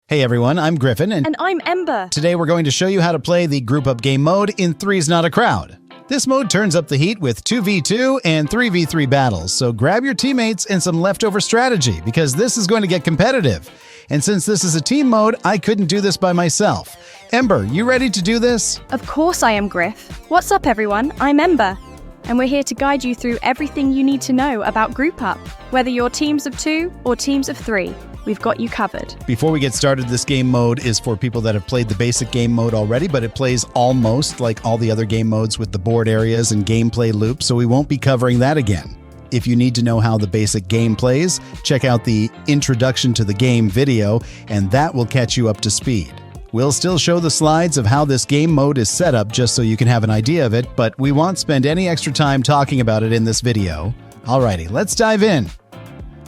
Hey everyone, I'm Griffin, And I'm Ember. today we're going to show you how to play the Group Up game mode in 3's Not a Crowd. This mode turns up the heat with 2v2 and 3v3 battles, so grab your teammates and some leftover strategy, because this is going to get competitive. And since this is a team mode, I couldn't do this by myself. Ember, you ready to do this? Of course I am, Griff. What's up, everyone? I'm Ember. And we're here to guide you through everything you need to know about Group Up. Whether you're teams of 2 or teams of 3, we've got you covered. Before we get started, this game mode is for people that have played the basic game mode already, but it plays almost like all the other game modes with the board areas and gameplay loops, so we won't be covering that again. If you need to know how the basic game plays, check out the Introduction to the Game video, and that will catch you up to speed. We'll still show the slides of how this game mode is set up just so you can have an idea of it, but we won't spend any extra time talking about it in this video. Alrighty, let's dive in.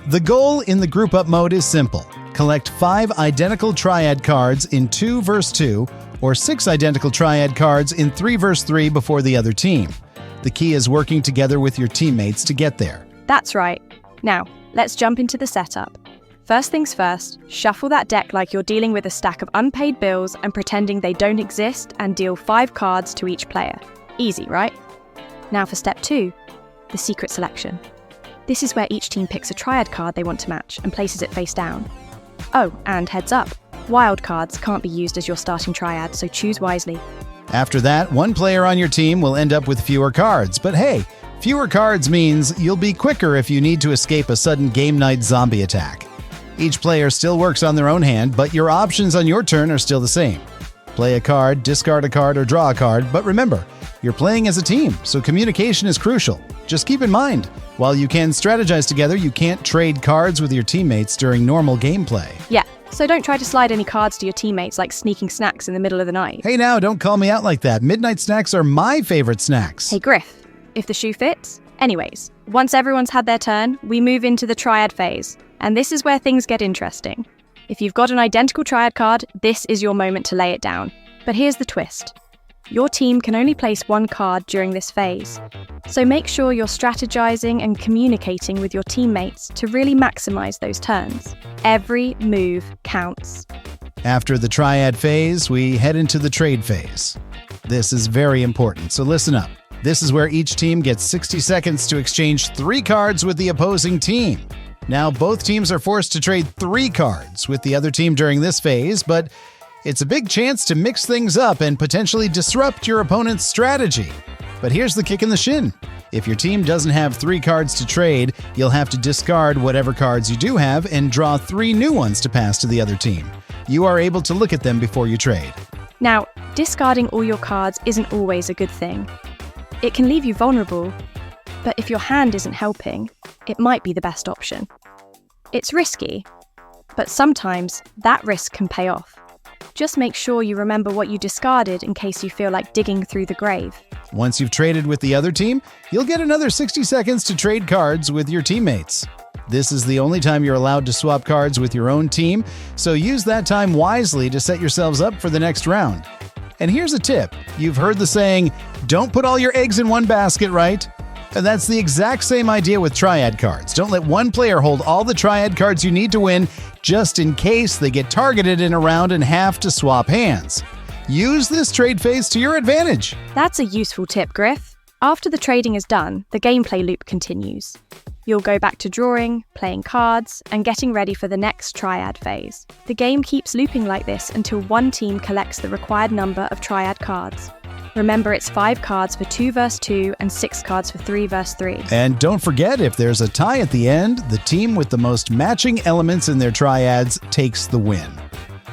The goal in the Group Up mode is simple. Collect 5 identical triad cards in 2 vs 2 or 6 identical triad cards in 3 vs 3 before the other team. The key is working together with your teammates to get there. That's right. Now, let's jump into the setup. First things first, shuffle that deck like you're dealing with a stack of unpaid bills and pretending they don't exist, and deal 5 cards to each player. Easy, right? Now for step 2, the secret selection. This is where each team picks a triad card they want to match and places it face down. Oh, and heads up, wild cards can't be used as your starting triad, so choose wisely. After that, one player on your team will end up with fewer cards, but hey, fewer cards means you'll be quicker if you need to escape a sudden game night zombie attack. Each player still works on their own hand, but your options on your turn are still the same. Play a card, discard a card, or draw a card, but remember, you're playing as a team, so communication is crucial. Just keep in mind, while you can strategize together, you can't trade cards with your teammates during normal gameplay. Yeah, so don't try to slide any cards to your teammates like sneaking snacks in the middle of the night. Hey now, don't call me out like that. Midnight snacks are my favorite snacks. Hey Griff, if the shoe fits. Anyways, once everyone's had their turn, we move into the triad phase. And this is where things get interesting. If you've got an identical triad card, this is your moment to lay it down. But here's the twist. Your team can only place 1 card during this phase. So make sure you're strategizing and communicating with your teammates to really maximize those turns. Every move counts. After the triad phase, we head into the trade phase. This is very important, so listen up. This is where each team gets 60 seconds to exchange 3 cards with the opposing team. Now, both teams are forced to trade 3 cards with the other team during this phase, but it's a big chance to mix things up and potentially disrupt your opponent's strategy. But here's the kick in the shin. If your team doesn't have 3 cards to trade, you'll have to discard whatever cards you do have and draw 3 new ones to pass to the other team. You are able to look at them before you trade. Now, discarding all your cards isn't always a good thing. It can leave you vulnerable, but if your hand isn't helping, it might be the best option. It's risky, but sometimes that risk can pay off. Just make sure you remember what you discarded in case you feel like digging through the grave. Once you've traded with the other team, you'll get another 60 seconds to trade cards with your teammates. This is the only time you're allowed to swap cards with your own team, so use that time wisely to set yourselves up for the next round. And here's a tip. You've heard the saying, don't put all your eggs in one basket, right? And that's the exact same idea with triad cards. Don't let one player hold all the triad cards you need to win, just in case they get targeted in a round and have to swap hands. Use this trade phase to your advantage. That's a useful tip, Griff. After the trading is done, the gameplay loop continues. You'll go back to drawing, playing cards, and getting ready for the next triad phase. The game keeps looping like this until one team collects the required number of triad cards. Remember, it's 5 cards for 2 vs 2 and 6 cards for 3 vs 3. And don't forget, if there's a tie at the end, the team with the most matching elements in their triads takes the win.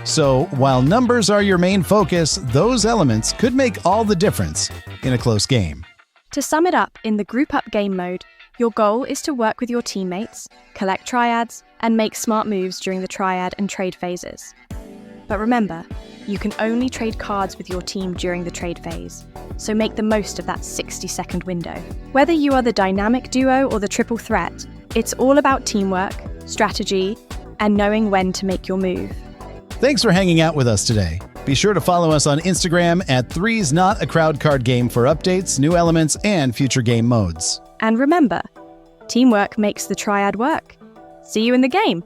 So, while numbers are your main focus, those elements could make all the difference in a close game. To sum it up, in the Group Up game mode, your goal is to work with your teammates, collect triads, and make smart moves during the triad and trade phases. But remember, you can only trade cards with your team during the trade phase, so make the most of that 60-second window. Whether you are the dynamic duo or the triple threat, it's all about teamwork, strategy, and knowing when to make your move. Thanks for hanging out with us today. Be sure to follow us on Instagram at 3's Not a Crowd Card Game for updates, new elements, and future game modes. And remember, teamwork makes the triad work. See you in the game!